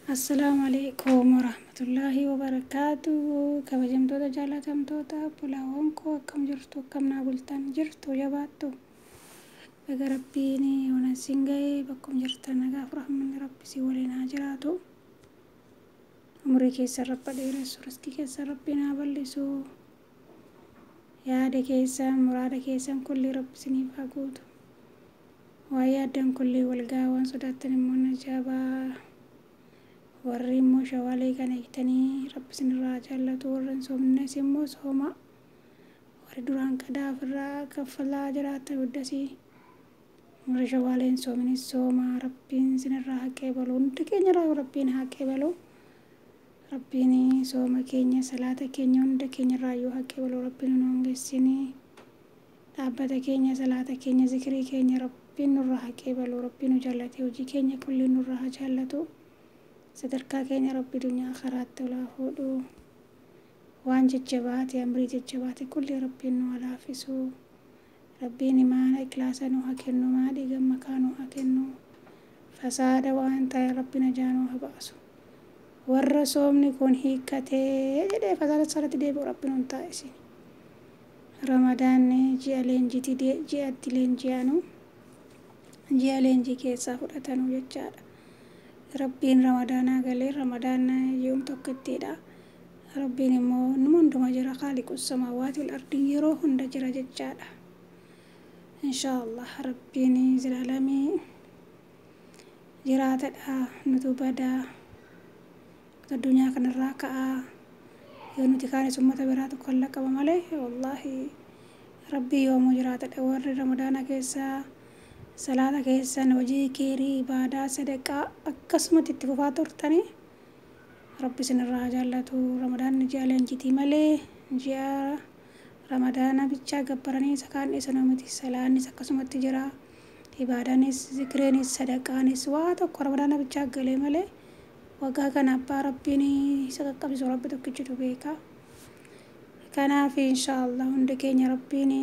Assalamualaikum warahmatullahi wabarakatuh. Kabajamtoota jaalatamtoota bu'aawwan koo akkam jirtu akkam naa bultan jirtu jabaattu. Egaa rabbiin waan isin ga'e bakkum jirtan nagaaf rahmanni rabbi si waliin haa jiraatu. Umurii keessa rabba dheeressu riskii keessa rabbi naa bal'isu. Yaada keessan muraada keessan kulli rabbi isiniif haa guutu. Waa yaaddan kulli walgaa waan sodaattan immoo na jabaa. Warri immoo shawaalee kana hiitanii rabbi isinirraa jaallatu warri hin soomnes immoo sooma. Warri duraan qadaa ofirraa kaffalaa jiraatan guddasii. Warri shawaalee hin soominis sooma rabbiin isinirraa haqee balu hundi keenyarraa rabbiin haqee balu. Rabbiin sooma keenya salaata keenya hunda keenyarraa yoo haqee balu rabbiin nu hongeessinii. Dhaabbata keenya salaata keenya zikirii keenya rabbiin nurraa haqee balu rabbiin nu jaallatee hojii keenya kulli nurraa haa jaallatu. Sadarkaa keenya rabbi dunyaa karaatti olaa fuudhu. Waan jajjabaate amrii jajjabaate kulli rabbiin nu haa laaffisu. Rabbiin imaana ikhlaasa nu haa kennu maadhii gammakaa nu haa kennu. Fasaada waan ta'e rabbi najaa nu haa baasu. Warra soomni kun hiikkatee jedhee fasaada isaarratti deebi'u rabbi nu hin taa'isi. Ramadaanni ji'a leenji'anu ji'a leenjii keessaa fudhatanu jechaadha. Rabbiin ramadaanaa galee ramadaana yoom tokkittiidha. Rabbiin immoo numa hunduma jira khaaliqus samaawaati wal ardi yeroo hunda jira jechaadha. Inshaallah rabbiin zilaalamii jiraatadha nutu badaa addunyaa kanarraa ka'aa yoo nuti kaanis ummata biraatu kan laqaba malee wallaahi rabbii yoomuu jiraatadha warri ramadaana keessaa salaata keessan hojii keerii ibaadaa sadaqaa akkasumatti itti fufaa turtanii rabbi isinirraa jaallatu. Ramadaanni ji'a leenjiitii malee ji'a ramadaana bichaa gabbaranii isa kaan dhiisanuu miti. Salaannis akkasumatti jira ibaadaanis zikireenis sadaqaanis waa tokko ramadaana bichaa galee malee waggaa kana abbaa rabbiin isa qaqqabsiisu rabbi tokkichitu beeka. Kanaaf inshaallah hundi keenya rabbiin